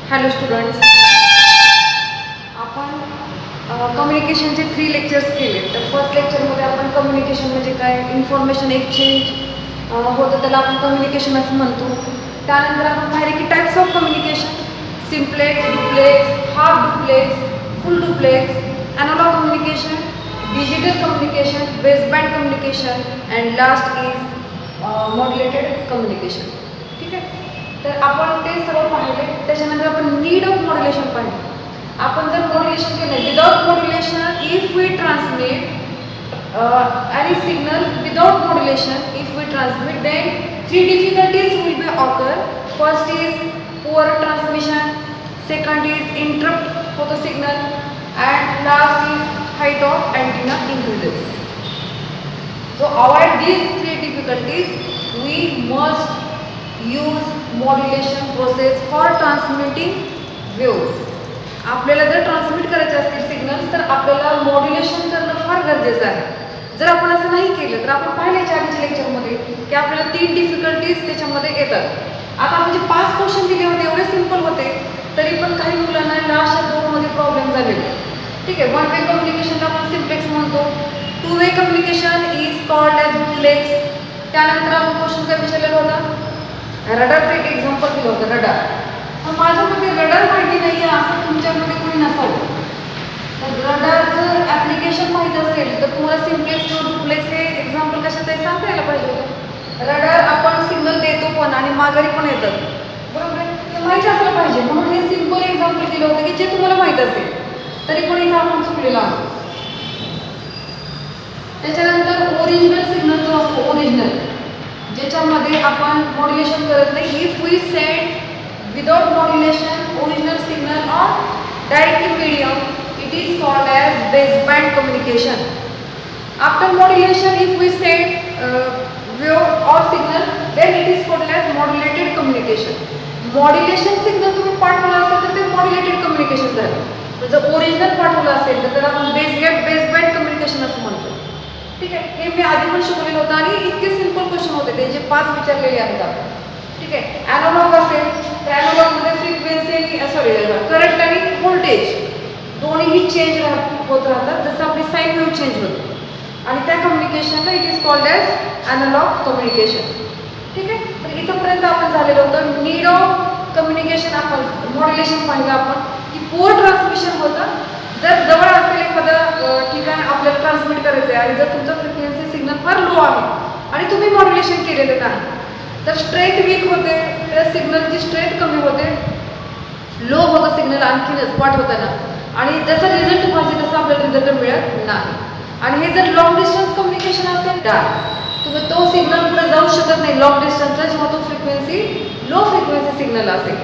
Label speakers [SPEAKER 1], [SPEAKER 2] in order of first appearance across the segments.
[SPEAKER 1] Hello students, आपण कम्युनिकेशनचे 3 lectures केले. तर फर्स्ट लेक्चरमध्ये आपण कम्युनिकेशन म्हणजे काय, इन्फॉर्मेशन एक्सचेंज होतं, त्याला आपण कम्युनिकेशन असं म्हणतो. त्यानंतर आपण पाहिले की types of communication: simplex, duplex, half duplex, full duplex, analog communication, digital communication, baseband communication and last is modulated communication. ठीक आहे, तर आपण ते सर्व पाहिले. त्याच्यानंतर आपण नीड ऑफ मॉड्युलेशन पाहिले. आपण जर मॉड्युलेशन केलं, without modulation if we transmit any signal without modulation, if we transmit, then 3 difficulties will be occur. First is poor transmission, second is interrupt for the signal, and last is height of antenna increases. So avoid these 3 difficulties, we must use modulation process for transmitting waves. आपल्याला जर transmit करायचे असतील signals तर आपल्याला modulation करणं फार गरजेचं आहे. जर आपण असं नाही केलं तर आपण पाहिल्याच्या आधीच्या लेक्चरमध्ये की आपल्याला 3 डिफिकल्टीज त्याच्यामध्ये येतात. आता म्हणजे 5 क्वेश्चन दिले होते, एवढे सिंपल होते, तरी पण काही मुलांना लास्ट 2 मध्ये प्रॉब्लेम झालेले. ठीक आहे, वन वे कम्युनिकेशनला आपण सिम्प्लेक्स म्हणतो, two way communication is called as duplex. त्यानंतर आपण क्वेश्चन काय विचारलेला होता, रडारचं एक एक्झाम्पल दिलं होतं, रडार. पण माझ्यामध्ये रडार माहिती नाही आहे असं तुमच्यामध्ये कोणी नसावं. तर रडारचं ॲप्लिकेशन माहीत असेल तर तुम्हाला सिम्प्लेक्स किंवा डुप्लेक्स हे एक्झाम्पल कशाचं आहे सांगता यायला पाहिजे होतं. रडार आपण सिग्नल देतो पण आणि माघारी पण येतात, बरोबर आहे, ते माहीत असलं पाहिजे. म्हणून हे सिम्पल एक्झाम्पल दिलं होतं की जे तुम्हाला माहीत असेल, तरी पण इथं आपण चुकलेलो आहोत. त्याच्यानंतर ओरिजिनल सिग्नल जो असतो, ओरिजिनल ज्याच्यामध्ये आपण मॉड्युलेशन करत नाही, if we send without modulation original signal or direct medium, it is called as baseband communication. After modulation, if we send wave or signal, then it is called as modulated communication. Modulation signal तुम्ही पाठवला असेल तर ते modulated communication झालं. जर original पाठवलं असेल तर त्याला आपण बेसबँड कम्युनिकेशन असं म्हणतो. ठीक आहे, हे मी आधी पण शिकवलेलं होतं आणि इतके सिंपल क्वेश्चन होते ते, जे 5 विचारलेले आहेत आपण. ठीक आहे, ॲनालॉग असेल तर ॲनालॉगमध्ये फ्रिक्वेन्सी करंट आणि व्होल्टेज दोन्हीही चेंज होत राहतात, जसं आपली साईन वेव्ह चेंज होते, आणि त्या कम्युनिकेशनला it is called as analog communication. ठीक आहे, तर इथंपर्यंत आपण झालेलं होतं. नीड ऑफ कम्युनिकेशन आपण मॉड्युलेशन पाहिलं आपण की पुअर ट्रान्समिशन होतं. जर जवळ असेल एखादं ठिकाण आपल्याला ट्रान्समिट करायचं आहे आणि जर तुमचं फ्रिक्वेन्सी सिग्नल फार लो आहे आणि तुम्ही मॉड्युलेशन केलेलं नाही तर स्ट्रेंथ वीक होते, त्या सिग्नलची स्ट्रेंथ कमी होते, लो होतं सिग्नल आणखीनच पाठवताना, आणि जसं रिझल्ट पाहिजे तसं आपल्याला रिझल्ट मिळत नाही. आणि हे जर लॉंग डिस्टन्स कम्युनिकेशन असेल तर तुम्ही तो सिग्नल पुढे जाऊ शकत नाही लॉंग डिस्टन्सला, जेव्हा तो फ्रिक्वेन्सी लो फ्रिक्वेन्सी सिग्नल असेल.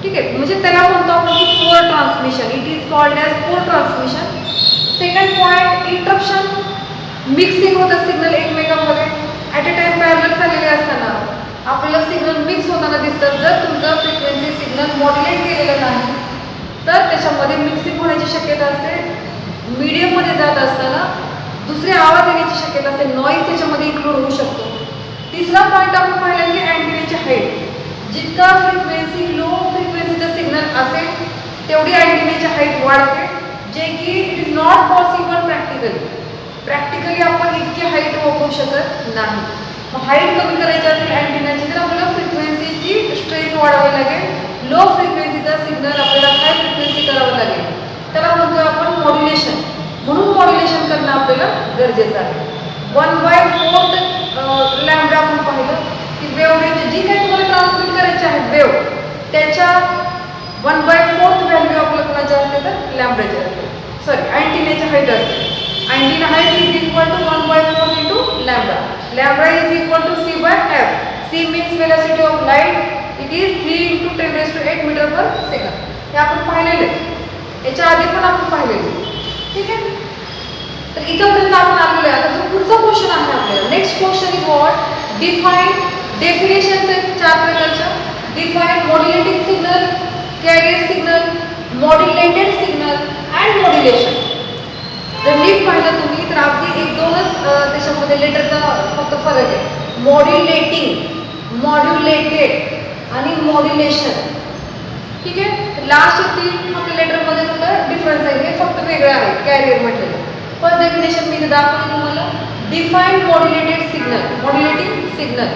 [SPEAKER 1] ठीक आहे, म्हणजे त्याला म्हणतो आपण की poor transmission, it is called as poor transmission. Second point, interruption, mixing होतं सिग्नल एकमेकांमध्ये. ॲट अ टाइम पॅरलल चाललेले असताना आपल्याला सिग्नल मिक्स होताना दिसतात. जर तुमचं फ्रिक्वेन्सी सिग्नल मॉड्युलेट केलेलं नाही तर त्याच्यामध्ये मिक्सिंग होण्याची शक्यता असते. मीडियममध्ये जात असताना दुसरे आवाज येण्याची शक्यता असते, नॉईज त्याच्यामध्ये इन्क्लूड होऊ शकतो. तिसरा पॉईंट आपण पाहिला की अँटेनाची हाईट. जितका फ्रिक्वेन्सी लो फ्रिक्वेन्सीचा सिग्नल असेल तेवढी अँटेनाची हाईट वाढते, जे की it is not possible practically आपण इतकी हाईट वापरू शकत नाही. हाईट कमी करायची असेल अँटेनाची तर आपल्याला फ्रिक्वेन्सीची स्ट्रेंथ वाढवावी लागेल. लो फ्रिक्वेन्सीचा सिग्नल आपल्याला हाय फ्रिक्वेन्सी करावं लागेल, त्याला म्हणतोय आपण मॉड्युलेशन. म्हणून मॉड्युलेशन करणं आपल्याला गरजेचं आहे. 1/4 लॅम्बडा आपण पाहिलं की वेव्ह जी काही तुम्हाला ट्रान्समिट करायची आहे वेव्ह, त्याच्या 1/4 व्हॅल्यू आपल्याला कोणाची असते तर लॅम्बडाची असते, सॉरी अँटेनाची हाईट असते. Antenna height is equal to 1/4 into lambda. Lambda is equal to c by f. C means velocity of light. It is 3 into 10 raised to 8 meter per second. हे आपण पाहिलेले, याच्या आधी पण आपण पाहिलेले. ठीक आहे, तर इथपर्यंत आपण आलेलो आहे. आता जो पुढचा क्वेश्चन आहे आपल्याला, next question is what, definition 4 प्रकारच्या. Define modulating signal, carrier signal, modulated signal and modulation. जर नीट पाहिलं तुम्ही तर अगदी 1-2च त्याच्यामध्ये लेटरचा फक्त फरक आहे. मॉड्युलेटिंग, मॉड्युलेटेड आणि मॉड्युलेशन. ठीक आहे, लास्ट 3 फक्त लेटरमध्ये फक्त डिफरन्स आहे, हे फक्त वेगळं आहे कॅरियर म्हटलेलं. पण डेफिनेशन मी दाखवली तुम्हाला. Define modulated signal, modulating signal.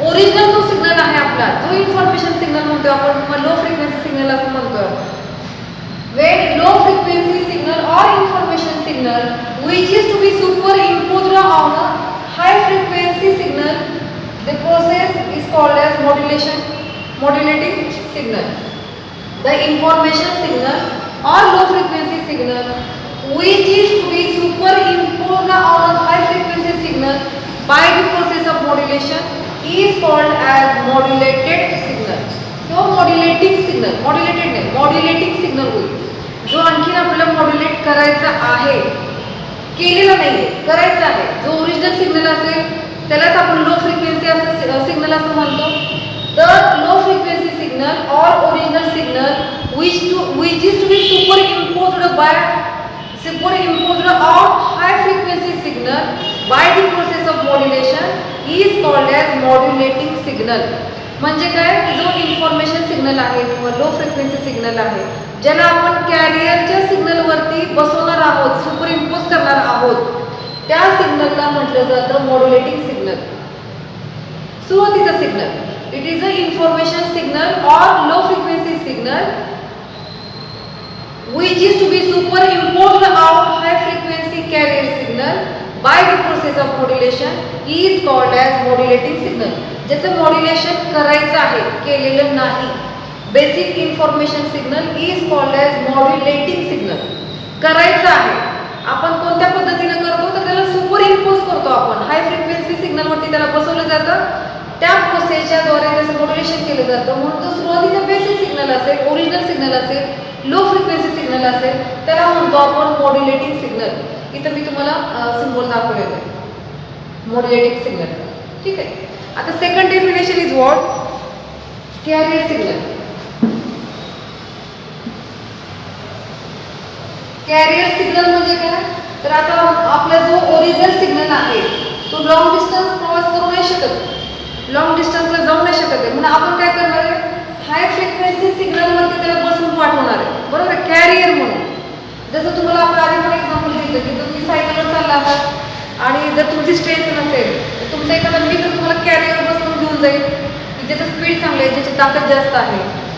[SPEAKER 1] Original जो सिग्नल आहे आपला, जो इन्फॉर्मेशन सिग्नल म्हणतो आपण किंवा लो फ्रिक्वेन्सी सिग्नल असं म्हणतो आपण. When low frequency signal or information signal which is to be superimposed on a high frequency signal, the process is called as modulation, modulating signal. The information signal or low frequency signal which is to be superimposed on a high frequency signal by the process of modulation is called as modulated signal. तो modulating signal, modulated नाही, modulating signal होईल. जो आणखीन आपल्याला modulate करायचा आहे, केलेला नाहीये, करायचा आहे. जो ओरिजिनल सिग्नल असेल त्यालाच आपण लो फ्रिक्वेन्सी असं सिग्नल असं म्हणतो. द लो फ्रिक्वेन्सी सिग्नल और original signal which is to be superimposed on high frequency signal by the process of modulation is called as modulating signal. म्हणजे काय, जो इन्फॉर्मेशन सिग्नल आहे किंवा लो फ्रिक्वेन्सी सिग्नल आहे ज्याला आपण कॅरियरच्या सिग्नलवरती बसवणार आहोत, सुपर इम्पोज करणार आहोत, त्या सिग्नलला म्हटलं जातं मॉड्युलेटिंग सिग्नल. सुरुवातीचा signal it is a information signal और low frequency signal which is to be superimposed on high frequency carrier signal by the process of modulation is called as modulating signal. ज्याचं modulation करायचं आहे, केलेलं नाही. Basic information signal is called as modulating signal. करायचं आहे, आपण कोणत्या पद्धतीने करतो तर त्याला सुपर इम्पोज करतो आपण. हाय फ्रिक्वेन्सी सिग्नलवरती त्याला बसवलं जातं, त्या प्रोसेसच्या द्वारे त्याचं मॉड्युलेशन केलं जातं. म्हणून जो सुरुवातीचा बेसिक सिग्नल असेल, ओरिजिनल सिग्नल असेल, लो फ्रिक्वेन्सी सिग्नल असेल, त्याला म्हणतो आपण मॉड्युलेटिंग सिग्नल. इथं मी तुम्हाला सिम्बॉल दाखवलेलं आहे मॉड्युलेटिंग सिग्नल. ठीक आहे. आता second definition is what, carrier signal. Carrier signal म्हणजे काय, तर आता आपला जो ओरिजिनल सिग्नल आहे तो लॉंग डिस्टन्स प्रवास करू नाही शकत, लॉंग डिस्टन्सला जाऊ नाही शकत आहे. म्हणून आपण काय करणार आहे, हाय फ्रिक्वेन्सी सिग्नलवरती त्याला बसवून पाठवणार आहे, बरोबर आहे, कॅरियर म्हणून. जसं तुम्हाला आपण आधी पण एक्झाम्पल दिलं की तुम्ही सायकलवर चालला आहात आणि जर तुमची स्ट्रेंथ नसेल तर तुमचा एखादा मित्र तुम्हाला कॅरियर बसवून घेऊन जाईल की ज्याचं स्पीड चांगलं आहे, ज्याची ताकद जास्त आहे,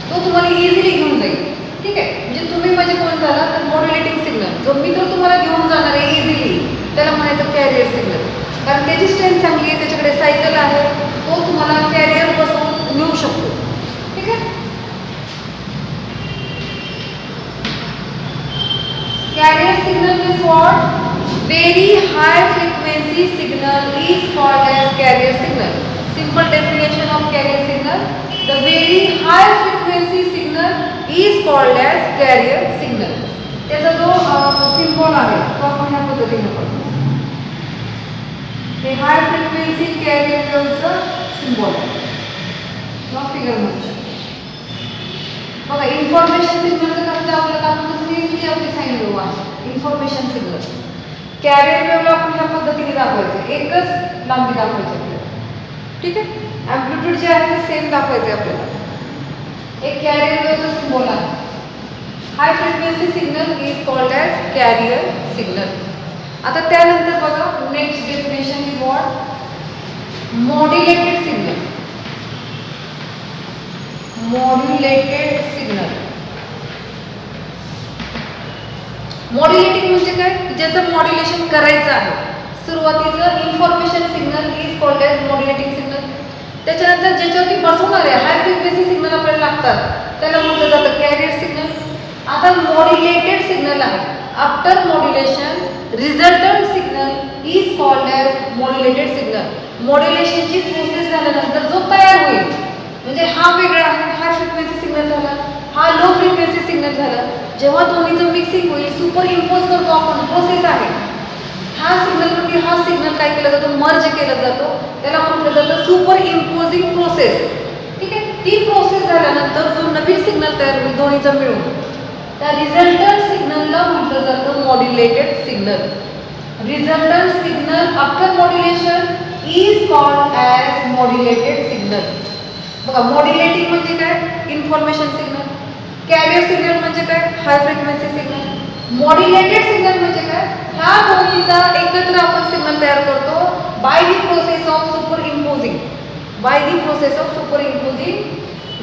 [SPEAKER 1] तो तुम्हाला इझिली घेऊन जाईल. ठीक आहे. म्हणजे तुम्ही म्हणजे कोण झाला तर मॉड्युलेटिंग सिग्नल. जो मित्र तुम्हाला घेऊन जाणार आहे इझिली त्याला म्हणायचं कॅरियर सिग्नल. कारण त्याची स्ट्रेंथ चांगली आहे, त्याच्याकडे सायकल आहे, तो तुम्हाला कॅरियर बसवून नेऊ शकतो. ठीक आहे. Carrier signal is what, very high frequency signal is called as carrier signal. Simple definition of carrier signal, the very high frequency signal is called as carrier signal. त्याचा जो सिम्बॉल आहे तो आपण ह्या पद्धतीने करतो. हे हाय फ्रिक्वेन्सी कॅरियर वेव्हचं सिम्बॉल आहे किंवा फिगर म्हणू. बघा इन्फॉर्मेशन सिग्नलचं कसं आपल्याला आपण दुसरी आपली साईन वेव्ह आहे इन्फॉर्मेशन सिग्नल. कॅरियर वेव्हला आपण ह्या पद्धतीने दाखवायचं, एकच लांबी दाखवायची आपल्याला. ठीक आहे. ॲम्प्लिट्यूड जे आहे ते सेम दाखवायचे आपल्याला. एक कॅरियर वेव्हचा सिम्बॉल आहे. High frequency signal is called as carrier signal. आता त्यानंतर बघा next definition is what, modulated signal. Modulated signal. Modulating म्हणजे काय, ज्याचं मॉड्युलेशन करायचं आहे. सुरुवातीचं information signal is called as modulating signal. त्याच्यानंतर ज्याच्यावरती बसवणार आहे हाय फ्रिक्वेन्सी सिग्नल आपल्याला लागतात त्याला म्हटलं जातं कॅरियर सिग्नल. आता मॉड्युलेटेड सिग्नल आहे. After modulation resultant signal is called as modulated signal. मॉड्युलेशनची प्रोसेस झाल्यानंतर जो तयार होईल, म्हणजे हा वेगळा आहे, हाय फ्रिक्वेन्सी सिग्नल झाला, हा लो फ्रिक्वेन्सी सिग्नल झाला. जेव्हा दोन्हीचं मिक्सिंग होईल, सुपर इम्पोज करतो आपण, प्रोसेस आहे. हा सिग्नलवरती हा सिग्नल काय केलं जातं, मर्ज केला जातो, त्याला म्हटलं जातं सुपर इम्पोजिंग प्रोसेस. ठीक आहे. ती प्रोसेस झाल्यानंतर जो नवीन सिग्नल तयार होईल दोन्हीचा मिळून, त्या रिझल्टंट सिग्नलला म्हटलं जातं modulated signal. Resultant signal after modulation is called as modulated signal. बघा मॉड्युलेटिंग म्हणजे काय, इन्फॉर्मेशन सिग्नल. कॅरियर सिग्नल म्हणजे काय? हाय फ्रिक्वेन्सी सिग्नल. मॉड्युलेटेड सिग्नल म्हणजे काय? ह्या दोन्हीचा एकत्र आपण सिग्नल तयार करतो by the process of super imposing. By the process of super imposing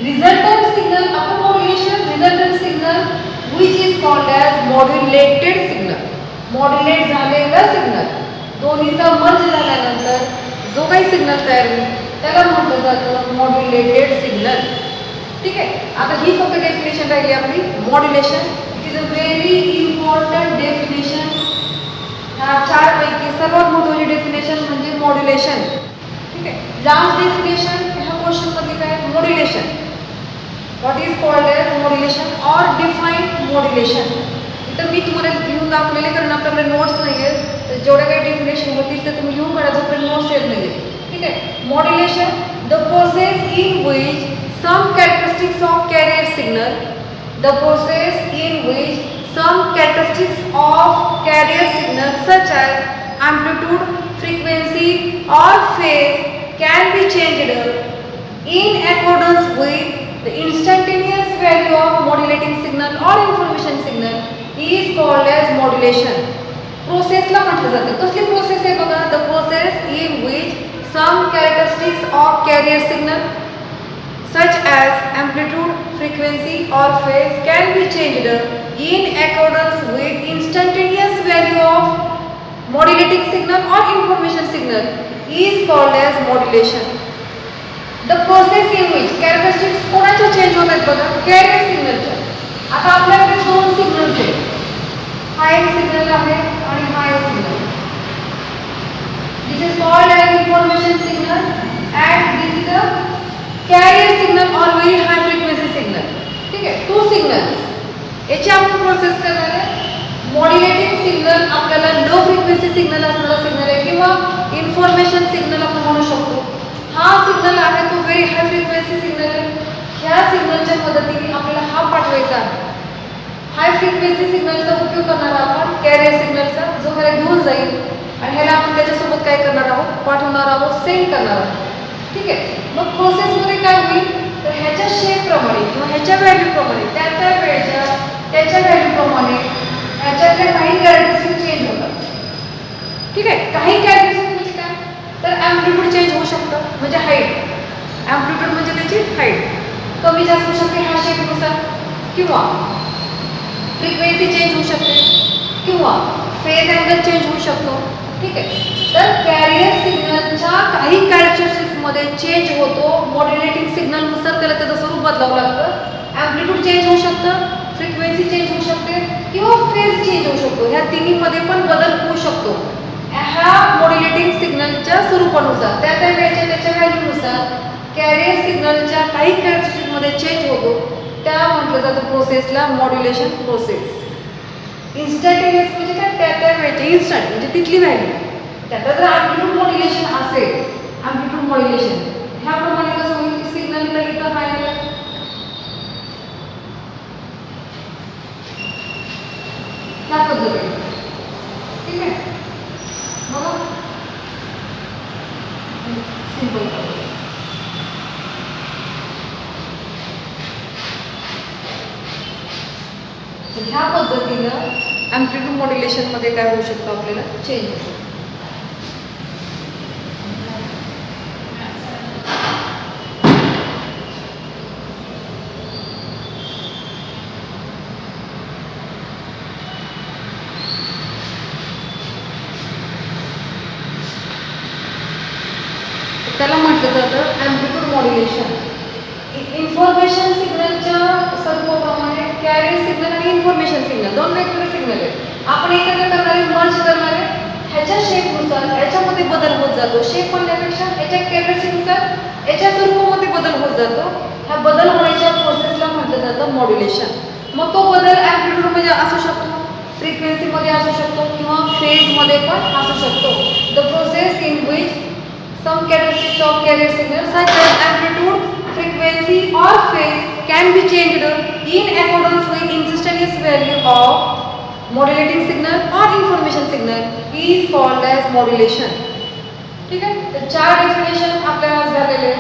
[SPEAKER 1] resultant signal upon modulation, resultant signal which is called as modulated signal. Modulate झालेला सिग्नल, दोन्हीचा मर्ज झाल्यानंतर जो काही सिग्नल तयार होईल त्याला म्हटलं जातं मॉड्युलेटेड सिग्नल. ठीक आहे. आता ही फक्त डेफिनेशन राहिली आपली modulation. It is a very important definition. ह्या चारपैकी सर्वात महत्त्वाची डेफिनेशन म्हणजे मॉड्युलेशन. ठीक आहे. लास्ट डेफिनेशन ह्या क्वेश्चन मध्ये काय? Modulation. What is called as modulation or defined modulation. इथं मी तुम्हाला लिहून दाखवलेले, कारण आपल्याकडे नोट्स नाही आहेत, तर जेवढ्या काही डेफिनेशन होतील तर तुम्ही लिहून काढा, जोपर्यंत नोट्स येत नाही. ठीक आहे. Modulation the process in which some characteristics of carrier signal, the process in which some characteristics of carrier signal such as amplitude, frequency or phase can be changed in accordance with the instantaneous value of modulating signal or information signal is called as modulation. प्रोसेसला म्हटलं जातं. कसली process आहे बघा? the process in which some characteristics of carrier signal such as amplitude, frequency or phase can be changed in accordance with instantaneous value of modulating signal or information signal is called as modulation. The process in which characteristics कोणाच्या change होतात बघा? Carrier सिग्नलच्या. आता आपल्याकडे दोन signals आहेत. हा एक सिग्नल आहे आणि हा एक signal. This is called as information signal and this is the carrier signal or very high frequency signal. ठीक आहे. टू सिग्नल्स याची आपण प्रोसेस करणार आहे. मॉड्युलेटिंग सिग्नल आपल्याला लो फ्रिक्वेन्सी सिग्नल असणारा सिग्नल आहे किंवा इन्फॉर्मेशन सिग्नल आपण म्हणू शकतो. हा सिग्नल आहे तो व्हेरी हाय फ्रिक्वेन्सी सिग्नल आहे. ह्या सिग्नलच्या मदतीने आपल्याला हा पाठवायचा आहे. हाय फ्रिक्वेन्सी सिग्नलचा उपयोग करणार आपण कॅरियर सिग्नलचा, जो ह्याला घेऊन जाईल आणि ह्याला आपण त्याच्यासोबत काय करणार आहोत? पाठवणार आहोत, सेंड करणार आहोत. ठीक आहे. मग प्रोसेसमध्ये काय होईल? तर ह्याच्या शेपप्रमाणे किंवा ह्याच्या व्हॅल्यूप्रमाणे त्या वेळेच्या त्याच्या व्हॅल्यूप्रमाणे ह्याच्यातल्या काही कॅरेक्टरिस्टिक चेंज होतात. ठीक आहे. काही कॅरेक्टरिस्टिक म्हणजे काय? तर ॲम्प्लिट्यूड चेंज होऊ शकतं, म्हणजे हाईट. ॲम्प्लिट्यूड म्हणजे त्याची हाईट कमी जास्त होऊ शकते ह्या शेपनुसार, किंवा फ्रिक्वेन्सी चेंज होऊ शकते, किंवा फेज अँगल चेंज होऊ शकतो. ठीक आहे. तर कॅरियर सिग्नलच्या काही कॅरेक्टरिस्टिक्समध्ये चेंज होतो. मॉड्युलेटिंग सिग्नलनुसार त्याला त्याचं स्वरूप बदलावं लागतं. ॲम्प्लिट्यूड चेंज होऊ शकतं, फ्रिक्वेन्सी चेंज होऊ शकते, किंवा फेज चेंज होऊ शकतो. ह्या तिन्हीमध्ये पण बदल होऊ शकतो. ह्या मॉड्युलेटिंग सिग्नलच्या स्वरूपानुसार त्या वेळेच्या त्याच्या व्हॅल्यूनुसार कॅरियर सिग्नलच्या काही कॅरेक्टरिस्टिक्समध्ये चेंज होतो. त्या म्हटलं जातं प्रोसेसला मॉड्युलेशन प्रोसेस. इन्स्टंटेनियस म्हणजे काय? त्या वेळेचे इन्स्टंट म्हणजे तिथली व्हॅल्यू. त्याचा जर ॲम्प्लिट्यूड मॉड्युलेशन असेल, ॲम्प्लिट्यूड मॉड्युलेशन ह्याप्रमाणे कसं होईल की सिग्नलला इथं हाय ह्या पद्धतीने. ठीक आहे. बघा सिंपल. ह्या पद्धतीनं ॲम्प्लिट्यूड मॉड्युलेशनमध्ये काय होऊ शकतं? आपल्याला चेंज होऊ शकतो. त्याला म्हटलं जातं ॲम्प्लिट्यूड मॉड्युलेशन. इन्फॉर्मेशन सिग्नलच्या स्वरूपाप्रमाणे कॅरियर सिग्नल आणि इन्फॉर्मेशन सिग्नल दोन वेगवेगळे सिग्नल आहेत. आपण एकत्र करणारे, मर्ज करणारे, ह्याच्या शेपनुसार ह्याच्यामध्ये बदल होत जातो. शेप म्हणण्यापेक्षा ह्याच्या कॅरेक्टरिस्टिक्सनुसार याच्या स्वरूपामध्ये बदल होत जातो. ह्या बदल होण्याच्या प्रोसेसला म्हटलं जातं मॉड्युलेशन. मग तो बदल ॲम्प्लिट्यूडमध्ये असू शकतो, फ्रिक्वेन्सीमध्ये असू शकतो, किंवा फेजमध्ये पण असू शकतो. The process in which some characteristics of carrier signal such as amplitude, frequency or phase can be changed in accordance with instantaneous value of modulating signal or information signal is called as modulation. ठीक आहे. तर चार definition आपल्याला झालेले.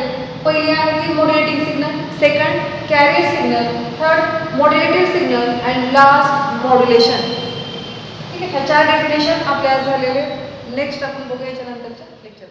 [SPEAKER 1] पहिली आहे की modulating signal, second carrier signal, third modulated signal and last modulation. ठीक आहे, ह्या 4 डेफिनेशन आपल्या आज झालेले. नेक्स्ट आपण बघूया याच्यानंतरच्या लेक्चर.